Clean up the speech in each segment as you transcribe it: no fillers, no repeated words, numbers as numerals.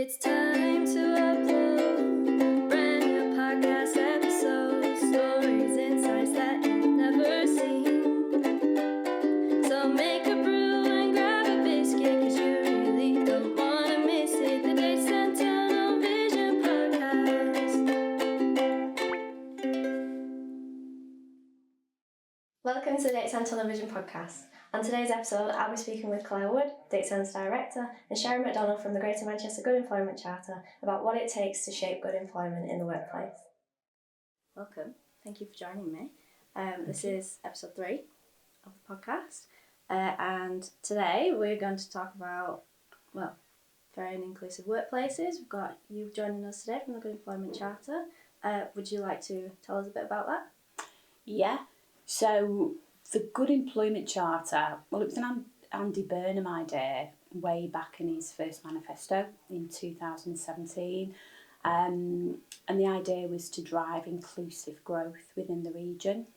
It's time to upload brand new podcast episodes, stories, insights that you've never seen. So make a brew and grab a biscuit, cause you really don't wanna miss it. The Dates and Tunnel Vision Podcast. Welcome to the Dates and Tunnel Vision Podcast. On today's episode, I'll be speaking with Claire Wood, Datesense Director, and Sharon McDonald from the Greater Manchester Good Employment Charter about what it takes to shape good employment in the workplace. Welcome. Thank you for joining me. This is episode 3 of the podcast, and today we're going to talk about, fair and inclusive workplaces. We've got you joining us today from the Good Employment Charter. Would you like to tell us a bit about that? Yeah, so the Good Employment Charter, well, it was an Andy Burnham idea way back in his first manifesto in 2017. And the idea was to drive inclusive growth within the region.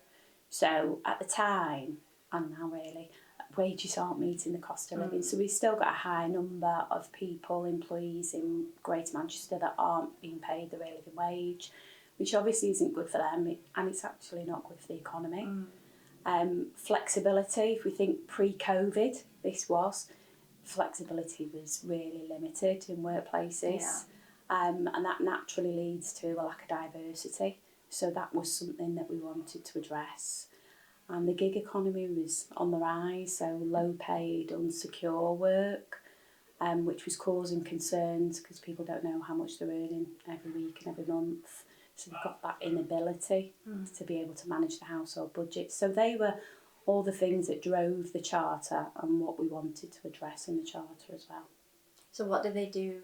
So at the time, and now really, wages aren't meeting the cost of living. So we've still got a high number of people, employees in Greater Manchester that aren't being paid the real living wage, which obviously isn't good for them, and it's actually not good for the economy. Flexibility, if we think pre-COVID, flexibility was really limited in workplaces. And that naturally leads to a lack of diversity. So that was something that we wanted to address. And the gig economy was on the rise, so low paid, unsecure work, which was causing concerns because people don't know how much they're earning every week and every month. So they've got that inability to be able to manage the household budget. So they were all the things that drove the charter and what we wanted to address in the charter as well. So what do they do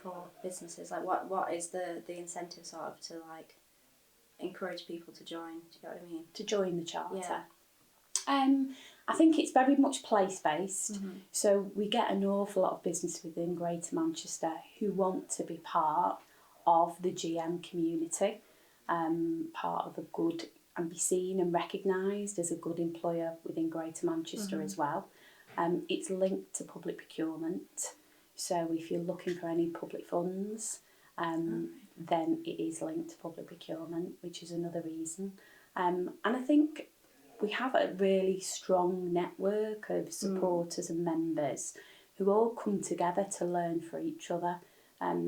for businesses? Like what is the incentive sort of to like encourage people to join? Do you know what I mean? To join the charter? Yeah. I think it's very much place-based. So we get an awful lot of business within Greater Manchester who want to be part of the GM community, part of a good, and be seen and recognised as a good employer within Greater Manchester as well. It's linked to public procurement. So if you're looking for any public funds, then it is linked to public procurement, which is another reason. And I think we have a really strong network of supporters and members who all come together to learn for each other.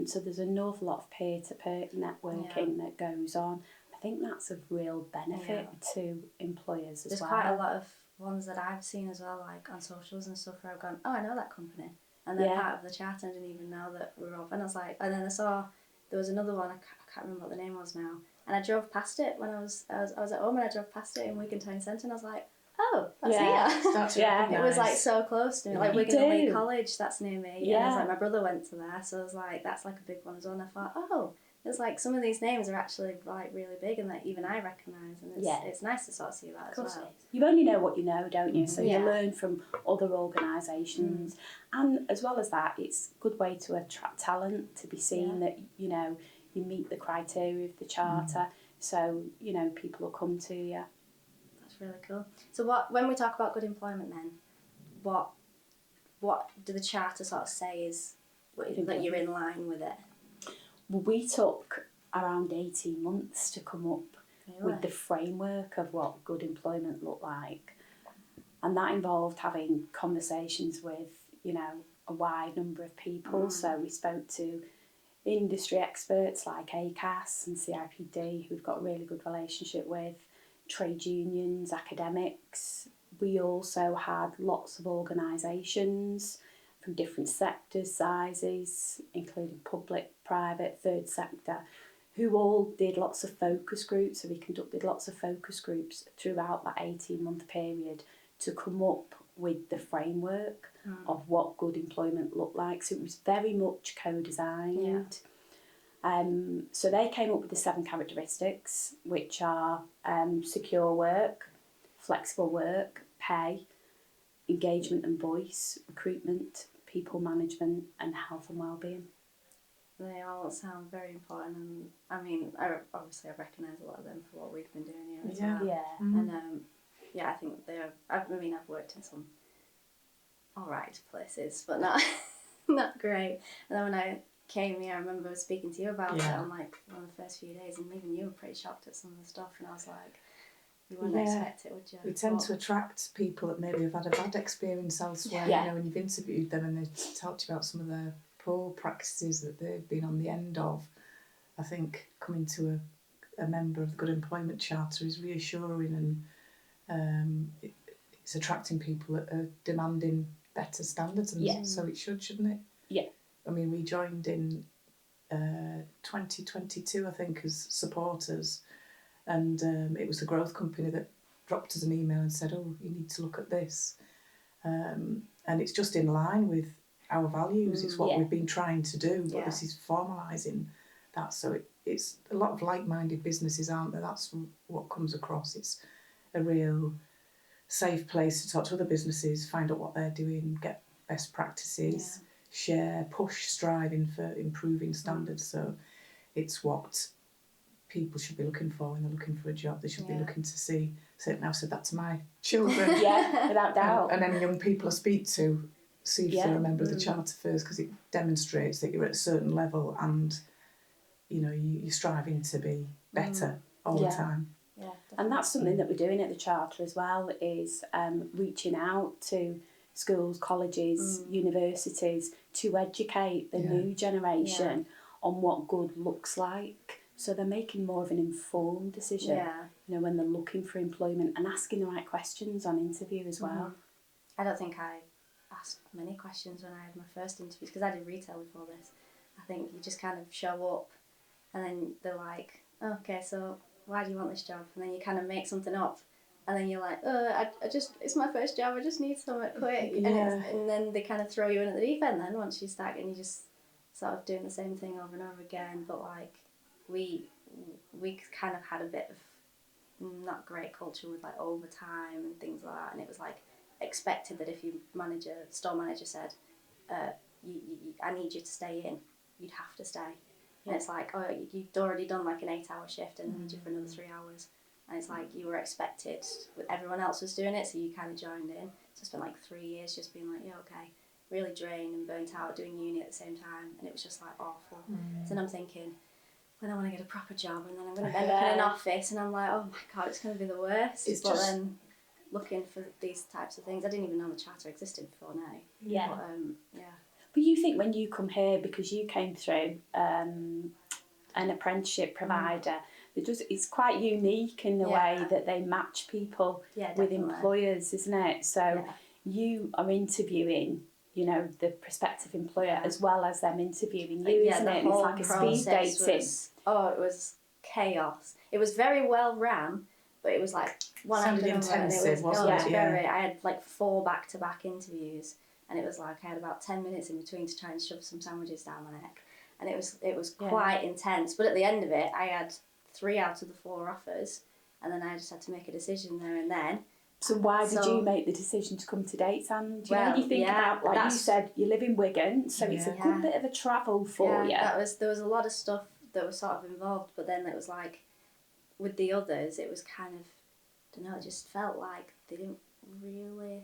So there's an awful lot of peer-to-peer networking that goes on. I think that's of real benefit to employers as well. There's quite a lot of ones that I've seen as well, like on socials and stuff, where I've gone, oh, I know that company. And they're part of the charter, and I didn't even know that we were off. And I was like, and then I saw there was another one, I can't remember what the name was now. And I drove past it when I was at home, and I drove past it in Wigan Town Centre, and I was like, oh, that's here. It was like so close to me, like Wigan and Lee College, that's near me. And I was like, my brother went to there, so I was like, that's like a big one as well. And I thought, oh, there's like some of these names are actually like really big, and that even I recognise, and it's nice to sort of see that as well. You only know what you know, don't you? So you learn from other organisations, and as well as that, it's a good way to attract talent, to be seen that you know you meet the criteria of the charter, so you know people will come to you. That's really cool. So when we talk about good employment then, what do the charter sort of say is that you're in line with it? Well, we took around 18 months to come up with the framework of what good employment looked like. And that involved having conversations with, you know, a wide number of people. So we spoke to industry experts like ACAS and CIPD, who we've got a really good relationship with, trade unions, academics. We also had lots of organisations from different sectors, sizes, including public, private, third sector, who all did lots of focus groups. So we conducted lots of focus groups throughout that 18-month period to come up with the framework of what good employment looked like. So it was very much co-designed. So they came up with the 7 characteristics, which are secure work, flexible work, pay, engagement and voice, recruitment, people management, and health and wellbeing. They all sound very important, and I mean, I recognise a lot of them for what we've been doing here as well. And I think I've worked in some alright places, but not great. And then when I came here, I remember speaking to you about it Yeah. on like one of the first few days, and even you were pretty shocked at some of the stuff, and I was like, you wouldn't Yeah. expect it, would you? We tend But- to attract people that maybe have had a bad experience elsewhere, Yeah. you know, when you've interviewed them and they've talked to you about some of their poor practices that they've been on the end of. I think coming to a member of the Good Employment Charter is reassuring, and it's attracting people that are demanding better standards, and Yeah. so it should, shouldn't it? Yeah. I mean, we joined in 2022, I think, as supporters, and it was the growth company that dropped us an email and said, oh, you need to look at this. And it's just in line with our values. It's what Yeah. we've been trying to do, but Yeah. this is formalising that. So it's a lot of like-minded businesses, aren't there? That's what comes across. It's a real safe place to talk to other businesses, find out what they're doing, get best practices, share, push, striving for improving standards. So it's what people should be looking for when they're looking for a job. They should be Yeah. looking to see. Certainly, I've said that to my children. Yeah, without doubt. And any young people I speak to, see if Yeah. they're a member of the charter first, because it demonstrates that you're at a certain level and you know you're striving to be better all Yeah. the time. Yeah, And that's something that we're doing at the Charter as well, is reaching out to schools, colleges, universities to educate the Yeah. new generation on what good looks like. So they're making more of an informed decision, Yeah. you know, when they're looking for employment, and asking the right questions on interview as well. I don't think I asked many questions when I had my first interviews, because I did retail before this. I think you just kind of show up and then they're like, oh, okay, so why do you want this job? And then you kind of make something up and then you're like, it's my first job, I just need something quick. And then they kind of throw you in at the deep end then once you start and you just sort of doing the same thing over and over again. But like we kind of had a bit of not great culture with like overtime and things like that, and it was like expected that if your store manager said, I need you to stay in, you'd have to stay. And it's like, oh, you'd already done like an 8-hour shift and I need you for another 3 hours. And it's like you were expected, everyone else was doing it, so you kind of joined in. So I spent like 3 years just being like, yeah, okay, really drained and burnt out, doing uni at the same time, and it was just like awful. So then I'm thinking, when I want to get a proper job, and then I'm going to end up in an office, and I'm like, oh my god, it's going to be the worst. Then looking for these types of things, I didn't even know the charter existed before now. Yeah. But, But you think when you come here, because you came through an apprenticeship provider, it's quite unique in the way that they match people with employers, isn't it? So you are interviewing, you know, the prospective employer as well as them interviewing you, isn't it? And it's like a speed dating. It was chaos. It was very well ran, but it was like one after another. Intensive, wasn't it? Very. I had like 4 back-to-back interviews. And it was like I had about 10 minutes in between to try and shove some sandwiches down my neck. And it was quite intense. But at the end of it, I had 3 out of the 4 offers. And then I just had to make a decision there and then. So why did you make the decision to come to Datesand? You know, when you think about, like you said, you live in Wigan, so it's a good bit of a travel for you. There was a lot of stuff that was sort of involved. But then it was like, with the others, it was kind of, I don't know, it just felt like they didn't really...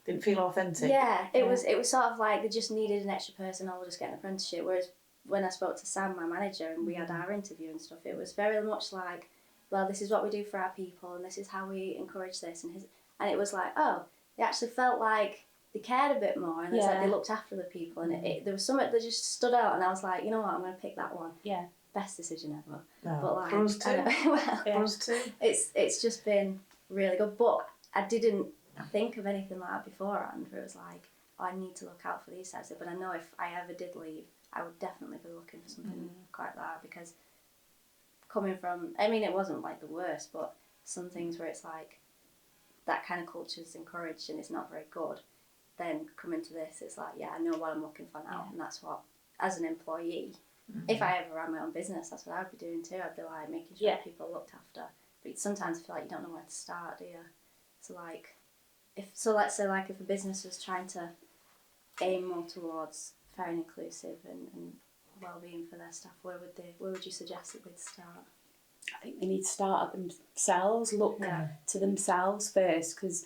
Didn't feel authentic. Yeah, it was sort of like they just needed an extra person, or we'll just get an apprenticeship. Whereas when I spoke to Sam, my manager, and we had our interview and stuff, it was very much like, well, this is what we do for our people, and this is how we encourage this. And it was like, oh, they actually felt like they cared a bit more, and it's like they looked after the people, and there was something that just stood out, and I was like, you know what, I'm going to pick that one. Yeah. Best decision ever. No, but like, for us too. For us too. It's just been really good, but I didn't think of anything like that beforehand, where it was like, oh, I need to look out for these types of, but I know if I ever did leave, I would definitely be looking for something quite like that, because coming from, I mean, it wasn't like the worst, but some things where it's like that kind of culture is encouraged and it's not very good, then coming to this, it's like, yeah, I know what I'm looking for now, and that's what, as an employee, if I ever ran my own business, that's what I'd be doing too. I'd be like making sure people looked after, but sometimes I feel like you don't know where to start, do you? So like, let's say like if a business was trying to aim more towards fair and inclusive and well-being for their staff, where would you suggest that they'd start? I think they need to start at themselves, look to themselves first, because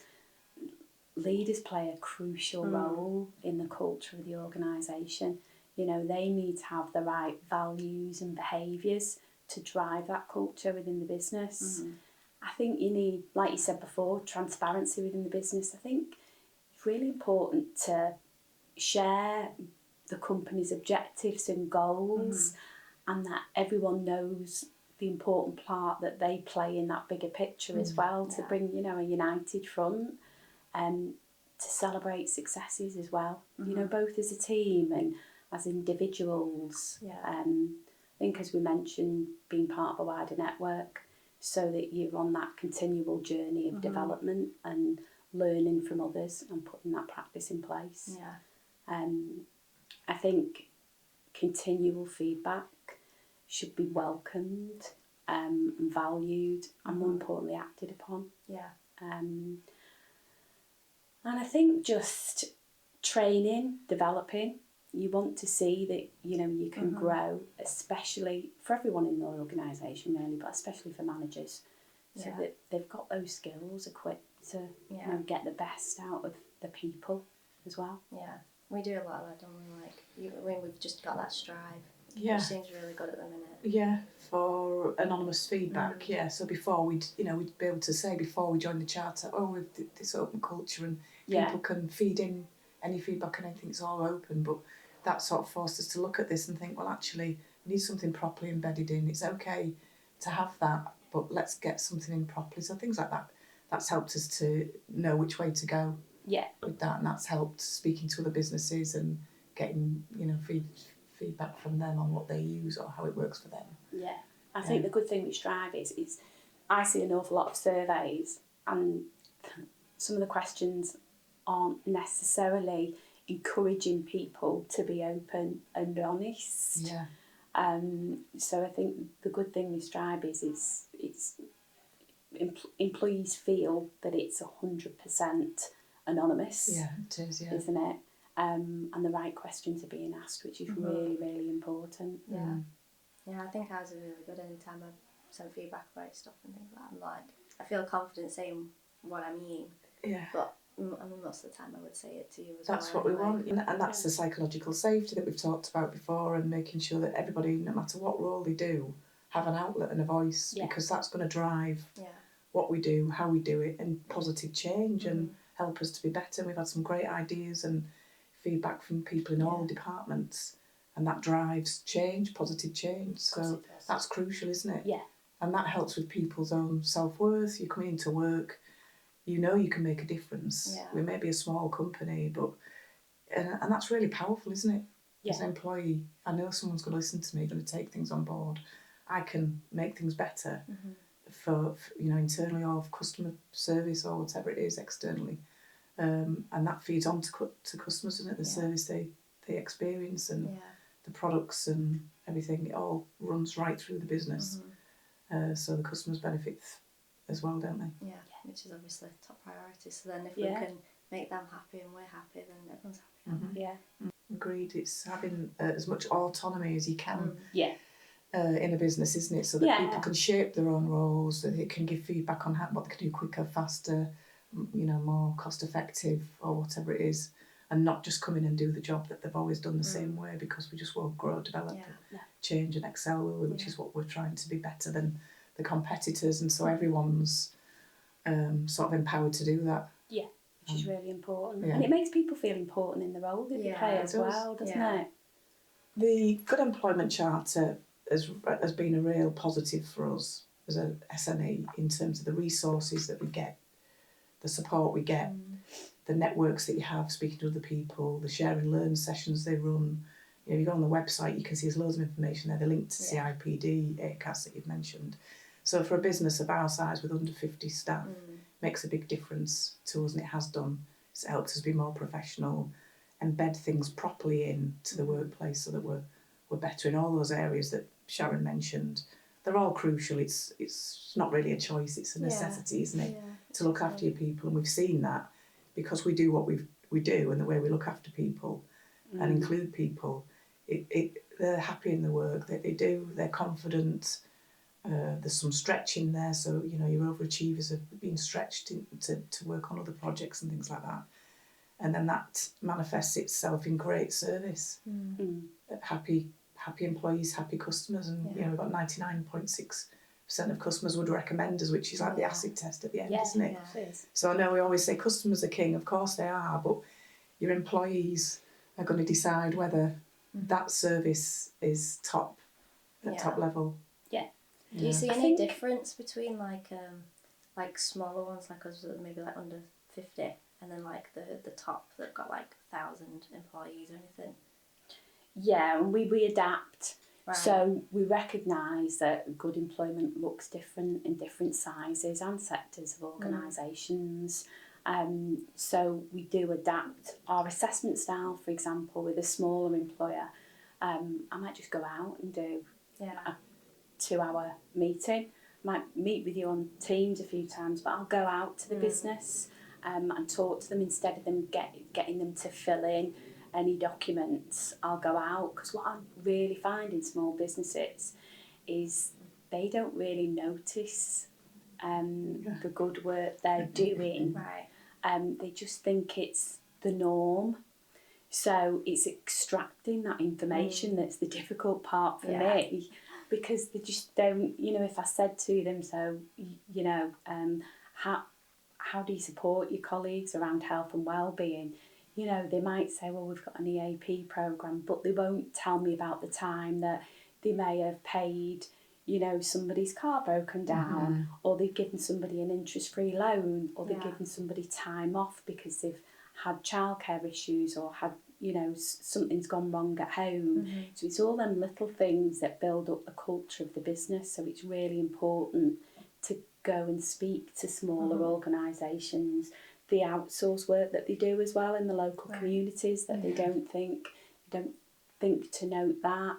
leaders play a crucial role in the culture of the organisation. You know, they need to have the right values and behaviours to drive that culture within the business. I think you need, like you said before, transparency within the business. I think it's really important to share the company's objectives and goals, and that everyone knows the important part that they play in that bigger picture as well, to bring, you know, a united front, and to celebrate successes as well, you know, both as a team and as individuals. I think, as we mentioned, being part of a wider network, so that you're on that continual journey of development and learning from others and putting that practice in place. I think continual feedback should be welcomed and valued, and more importantly acted upon. And I think just training, developing, you want to see that, you know, you can grow, especially for everyone in the organisation really, but especially for managers, so that they've got those skills equipped to you know, get the best out of the people as well. We do a lot of that, don't we? Like, we've just got that Strive, Yeah. which seems really good at the minute. Yeah, for anonymous feedback. Yeah, so before we'd be able to say before we joined the charter, we've this open culture and people can feed in any feedback and anything. It's all open. But that sort of forced us to look at this and think, well, actually, we need something properly embedded in. It's okay to have that, but let's get something in properly. So things like that. That's helped us to know which way to go. With that, and that's helped speaking to other businesses and getting, you know, feedback from them on what they use or how it works for them. I think the good thing with Strive is I see an awful lot of surveys, and some of the questions aren't necessarily encouraging people to be open and honest. So I think the good thing with Strive is it's employees feel that it's 100% anonymous. It is. Isn't it? And the right questions are being asked, which is really, really important. I think ours are really good. Anytime I send feedback about stuff and things like that, I'm like, I feel confident saying what I mean. But I mean, most of the time I would say it to you as well. That's what we want, and that's the psychological safety that we've talked about before, and making sure that everybody, no matter what role they do, have an outlet and a voice, because that's going to drive what we do, how we do it, and positive change, and help us to be better. We've had some great ideas and feedback from people in all departments, and that drives change, positive change. So that's crucial, isn't it? And that helps with people's own self-worth. You're coming into work, you know you can make a difference. We may be a small company, but and that's really powerful, isn't it? As an employee, I know someone's going to listen to me, going to take things on board. I can make things better for you know, internally, or for customer service, or whatever it is externally, and that feeds on to customers, isn't it? The service they experience, and the products and everything. It all runs right through the business, so the customers benefit as well, don't they? Which is obviously top priority. So then if we can make them happy and we're happy, then everyone's happy. Agreed. It's having as much autonomy as you can. Mm. In a business, isn't it? So that people can shape their own roles, that it can give feedback on what they can do quicker, faster, you know, more cost effective, or whatever it is, and not just come in and do the job that they've always done the same way, because we just won't grow, develop, change and excel, which is what we're trying to be better than the competitors, and so everyone's sort of empowered to do that. Which is really important. And it makes people feel important in the role that they play as well, doesn't it? The Good Employment Charter has been a real positive for us as a SME, in terms of the resources that we get, the support we get, the networks that you have speaking to other people, the share and learn sessions they run. You know, you go on the website, you can see there's loads of information there. They're linked to CIPD, ACAS that you've mentioned. So for a business of our size with under 50 staff, makes a big difference to us, and it has done. It's helped us be more professional, embed things properly into the workplace, so that we're better in all those areas that Sharon mentioned. They're all crucial. It's not really a choice, it's a necessity, isn't it? To look after your people, and we've seen that because we do what we do, and the way we look after people and include people, they're happy in the work that they do, they're confident. There's some stretching there, so you know, your overachievers are being stretched to work on other projects and things like that. and then that manifests itself in great service. Happy employees, happy customers, and you know, we've got 99.6% of customers would recommend us, which is like the acid test at the end, isn't it? Yeah, it is. So I know we always say customers are king, of course they are, but your employees are going to decide whether that service is top level. Yeah. Do you see I any think- difference between like smaller ones, like us, maybe like under 50, and then like the top that got like 1,000 employees or anything? Yeah, and we adapt. Right. So we recognise that good employment looks different in different sizes and sectors of organisations. So we do adapt our assessment style. For example, with a smaller employer, I might just go out and do a 2-hour meeting. Might meet with you on Teams a few times, but I'll go out to the business and talk to them instead of them getting them to fill in any documents. I'll go out, because what I really find in small businesses is they don't really notice the good work they're doing. Right. They just think it's the norm. So it's extracting that information that's the difficult part for me, because they just don't, you know, if I said to them, so, you know, how do you support your colleagues around health and well-being? You know, they might say, well, we've got an EAP programme, but they won't tell me about the time that they may have paid, you know, somebody's car broken down, or they've given somebody an interest-free loan, or they've given somebody time off because they've had childcare issues or had, you know, something's gone wrong at home. So it's all them little things that build up the culture of the business. So it's really important to go and speak to smaller organisations, the outsource work that they do as well in the local communities, that they don't think to note that.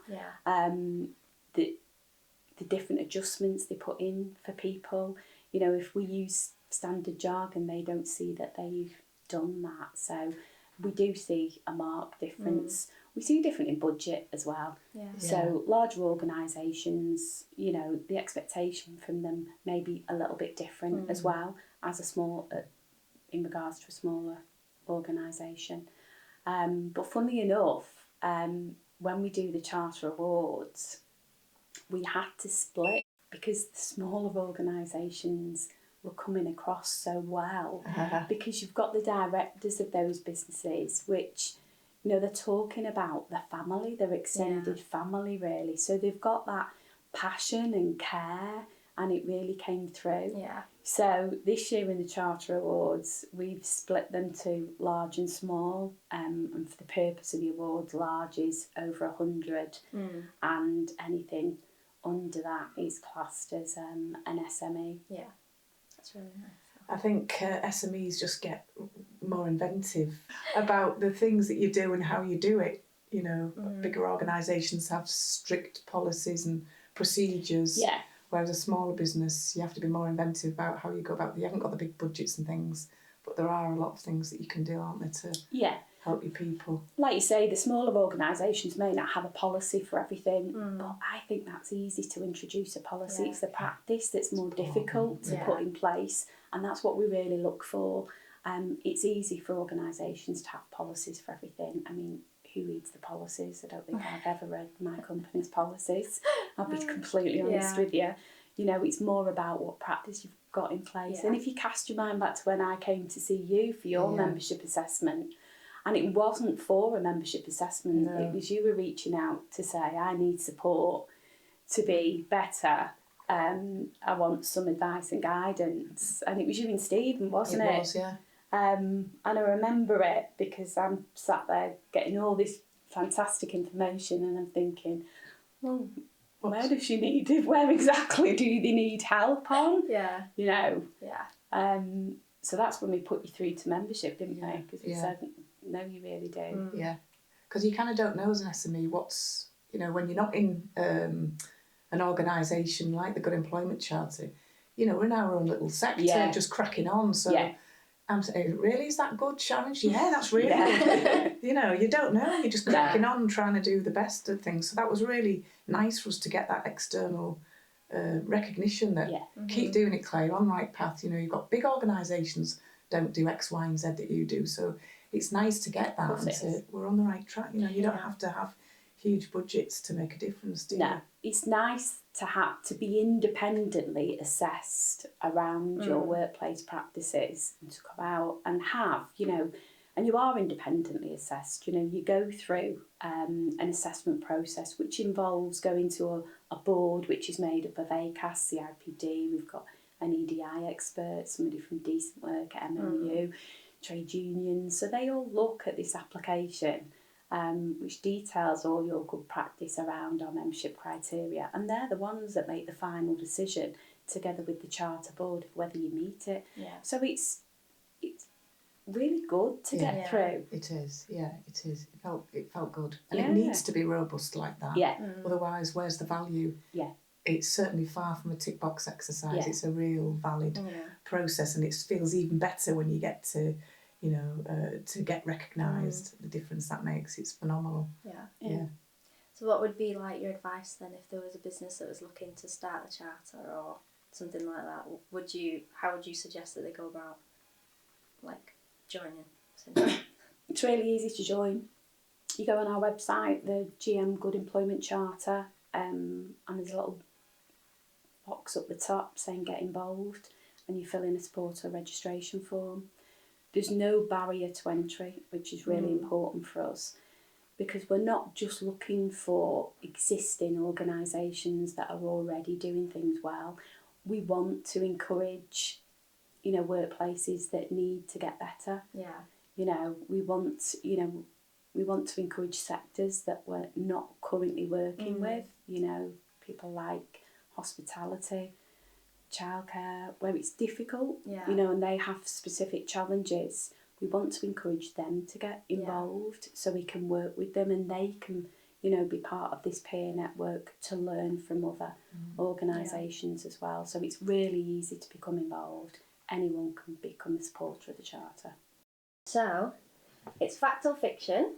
The different adjustments they put in for people. You know, if we use standard jargon, they don't see that they've done that. So we do see a marked difference. We see different in budget as well. So larger organisations, you know, the expectation from them may be a little bit different as well as a small, in regards to a smaller organisation. But funnily enough, when we do the Charter Awards, we had to split because the smaller organisations were coming across so well, because you've got the directors of those businesses, which, you know, they're talking about the family, their extended family, really. So they've got that passion and care, and it really came through. So this year in the Charter Awards, we've split them to large and small, and for the purpose of the awards, large is over 100, and anything under that is classed as an SME. That's really nice. I think SMEs just get more inventive about the things that you do and how you do it. You know, bigger organisations have strict policies and procedures. Whereas a smaller business, you have to be more inventive about how you go about it. You haven't got the big budgets and things, but there are a lot of things that you can do, aren't there, to help your people. Like you say, the smaller organisations may not have a policy for everything, but I think that's easy to introduce a policy. It's the practice that's more difficult to put in place, and that's what we really look for. It's easy for organisations to have policies for everything. I mean, who reads the policies? I don't think I've ever read my company's policies. I'll be completely honest with you. You know, it's more about what practice you've got in place. And if you cast your mind back to when I came to see you for your membership assessment, and it wasn't for a membership assessment, it was you were reaching out to say, I need support to be better. I want some advice and guidance. And it was you and Stephen, wasn't it? It was, yeah. And I remember it because I'm sat there getting all this fantastic information, and I'm thinking, well, where exactly do they need help on? You know? So that's when we put you through to membership, didn't we? Because we said, no, you really do. Because you kind of don't know as an SME what's, you know, when you're not in an organisation like the Good Employment Charter, you know, we're in our own little sector, just cracking on. So I'm saying, really, is that good, Sharon? Yeah, that's really good. You know, you don't know. You're just cracking on, trying to do the best of things. So that was really nice for us to get that external recognition that keep doing it, Claire, you're on the right path. You know, you've got big organisations don't do X, Y and Z that you do. So it's nice to get that, course and it is. we're on the right track. You know, you don't Yeah. have to have huge budgets to make a difference, do No, you? it's nice to have to be independently assessed around your workplace practices and to come out and have, you know, and you are independently assessed. You know, you go through an assessment process which involves going to a board which is made up of ACAS, CIPD, we've got an EDI expert, somebody from Decent Work at MMU, trade unions. So they all look at this application which details all your good practice around our membership criteria, and they're the ones that make the final decision together with the charter board of whether you meet it. Yeah. So it's really good to Yeah. get through. It is, yeah, it is. It felt good, and Yeah. it needs to be robust like that. Yeah, Otherwise, where's the value? Yeah. It's certainly far from a tick box exercise. Yeah. It's a real valid process, and it feels even better when you get to, you know, to get recognised. The difference that makes, it's phenomenal. Yeah. So what would be like your advice then if there was a business that was looking to start a charter or something like that? How would you suggest that they go about like joining? it's really easy to join. You go on our website, the GM Good Employment Charter, and there's a little box up the top saying get involved, and you fill in a supporter registration form. There's no barrier to entry, which is really important for us, because we're not just looking for existing organisations that are already doing things well. We want to encourage, you know, workplaces that need to get better. Yeah. You know, we want to encourage sectors that we're not currently working with, you know, people like hospitality, childcare, where it's difficult, you know, and they have specific challenges. We want to encourage them to get involved so we can work with them and they can, you know, be part of this peer network to learn from other organisations as well. So it's really easy to become involved. Anyone can become a supporter of the Charter. So, it's fact or fiction.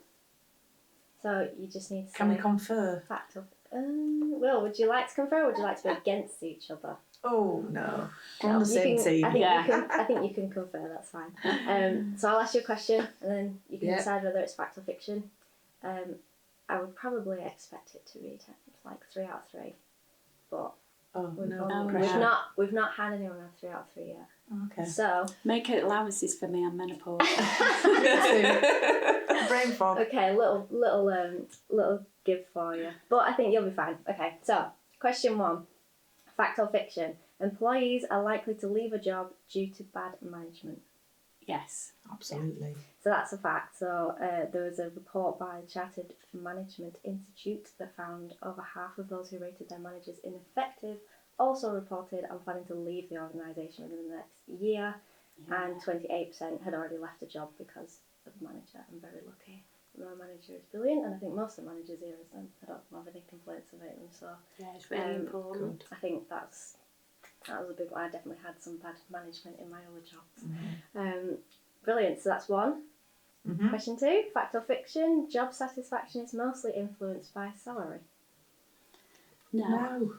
So you just need to Can we say confer? fact or... Will, would you like to confer or would you like to be against each other? Oh no, we're on No, the same team. I think you can confer, that's fine. So I'll ask you a question and then you can decide whether it's fact or fiction. I would probably expect it to read like 3 out of 3. But we've not had anyone have 3 out of 3 yet. Okay. So Make allowances for me, I'm menopause. Brain fog. okay, little give for you, but I think you'll be fine. Okay, so question 1, fact or fiction? Employees are likely to leave a job due to bad management. Yes. Absolutely. So that's a fact. So there was a report by Chartered Management Institute that found over half of those who rated their managers ineffective also reported on planning to leave the organisation within the next year, and 28% had already left a job because of the manager. I'm very lucky. My manager is brilliant, and I think most of the managers here is them. I don't have any complaints about them. So Yeah, it's really important. Good. I think that was a big one. I definitely had some bad management in my other jobs. Brilliant. So that's 1. Question 2, fact or fiction? Job satisfaction is mostly influenced by salary. No.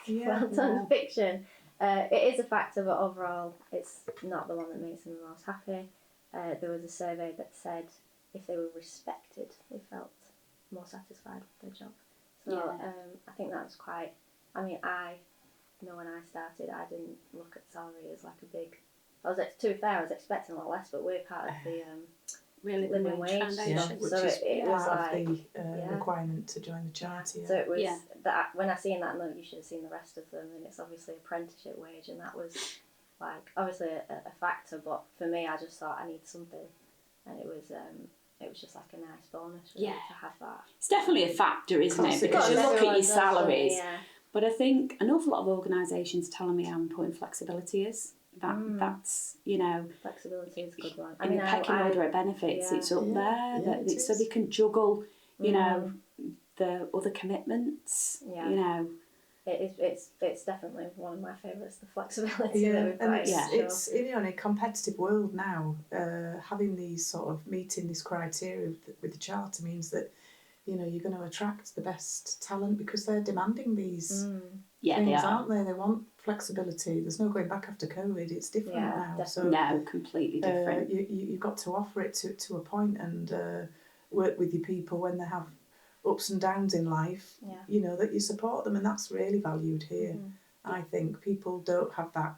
Yeah. Well done, fiction. It is a factor, but overall, it's not the one that makes them the most happy. There was a survey that said if they were respected, they felt more satisfied with their job. So I think that was quite. I mean, when I started, I didn't look at salary as like a big. To be fair, I was expecting a lot less, but we're part of the really living wage foundation. Which so is it was part like of the requirement to join the charter. So it was that when I seen that, you should have seen the rest of them, and it's obviously apprenticeship wage, and that was like obviously a factor, but for me, I just thought I need something, and it was just like a nice bonus really, to have that. It's definitely a factor, isn't it? Because you look at your salaries, but I think an awful lot of organisations telling me how important flexibility is. That's, you know... Flexibility is a good one. In the pecking order of benefits, it's up there. So they can juggle, you know, the other commitments, you know. It's definitely one of my favourites, the flexibility Yeah, that we've got. and it's you know, in a competitive world now, having these sort of meeting this criteria with the charter means that, you know, you're going to attract the best talent because they're demanding these Yeah, they things, are. aren't they? They want flexibility. There's no going back after COVID. It's different Yeah, now. So No, completely different. you've got to offer it to a point and work with your people when they have ups and downs in life. Yeah. You know, that you support them, and that's really valued here. Mm-hmm. I think people don't have that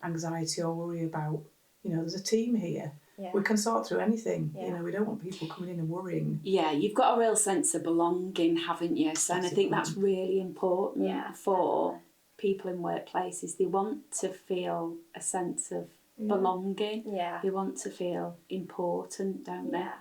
anxiety or worry about, you know, there's a team here. Yeah. We can sort through anything. Yeah. You know, we don't want people coming in and worrying. Yeah, you've got a real sense of belonging, haven't you? So, and I think that's really important for people in workplaces. They want to feel a sense of belonging. Yeah. They want to feel important, don't they? Yeah.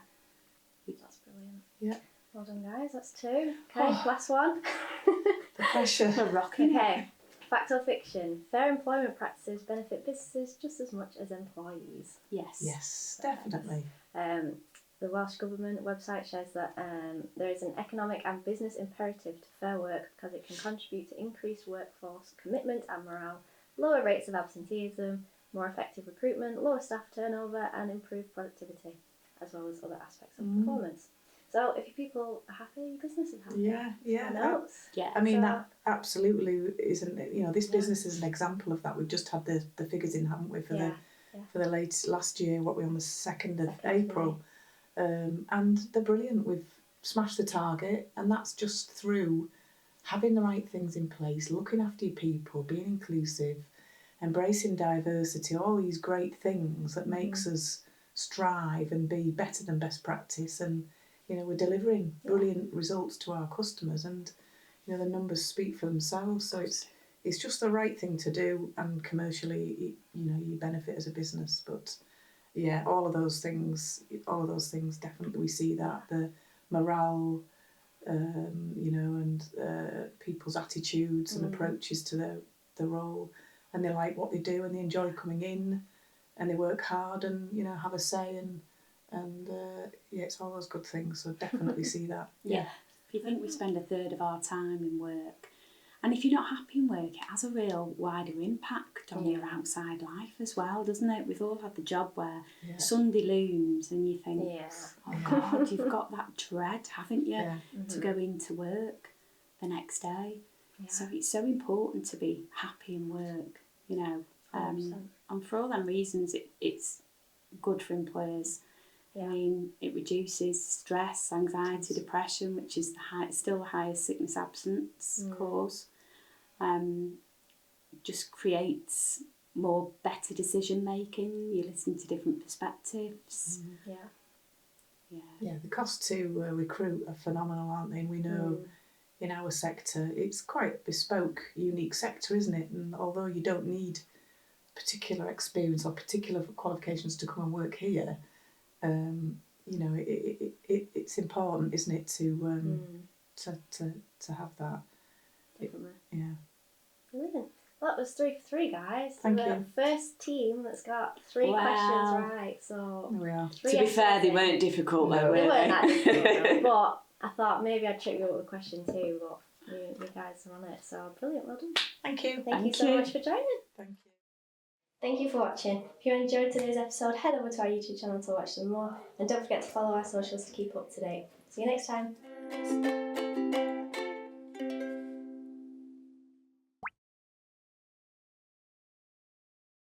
That's brilliant. Yeah. Well done, guys. That's 2. Okay, last one. The pressure. We're rocking it. Okay. Fact or fiction? Fair employment practices benefit businesses just as much as employees. Yes. Yes, definitely. The Welsh Government website shows that there is an economic and business imperative to fair work because it can contribute to increased workforce commitment and morale, lower rates of absenteeism, more effective recruitment, lower staff turnover, and improved productivity, as well as other aspects of performance. So if your people are happy, your business is happy. Yeah. Yeah. I mean, that absolutely isn't. You know, this business is an example of that. We've just had the figures in, haven't we, for the last year? What we're on the 2nd of April, and they're brilliant. We've smashed the target, and that's just through having the right things in place, looking after your people, being inclusive, embracing diversity, all these great things that makes us strive and be better than best practice. And you know, we're delivering brilliant results to our customers, and you know, the numbers speak for themselves. So it's just the right thing to do, and commercially, you know, you benefit as a business. But yeah, all of those things definitely we see that the morale, you know, and people's attitudes and approaches to the role, and they like what they do, and they enjoy coming in, and they work hard, and you know, have a say, and it's all those good things. So definitely see that. Yeah. If you think we spend a third of our time in work, and if you're not happy in work, it has a real wider impact on your outside life as well, doesn't it? We've all had the job where Sunday looms and you think, oh God, you've got that dread, haven't you, to go into work the next day. Yeah. So it's so important to be happy in work, you know. And for all them reasons, it's good for employers. I mean, it reduces stress, anxiety, depression, which is still the highest sickness absence cause. Just creates more better decision making. You listen to different perspectives. Yeah, the costs to recruit are phenomenal, aren't they? And we know in our sector, it's quite a bespoke, unique sector, isn't it? And although you don't need particular experience or particular qualifications to come and work here, you know, it's important, isn't it, to have that. Definitely. Yeah. Brilliant. Well, that was 3 for 3, guys. Thank the you. First team that's got 3 questions right. So There we are. To be fair, they weren't difficult though, were they? they? Weren't that difficult, but I thought maybe I'd trick you up with a question too, but you guys are on it. So brilliant, well done. Thank you. Thank you so much for joining. Thank you. Thank you for watching. If you enjoyed today's episode, head over to our YouTube channel to watch some more, and don't forget to follow our socials to keep up to date. See you next time.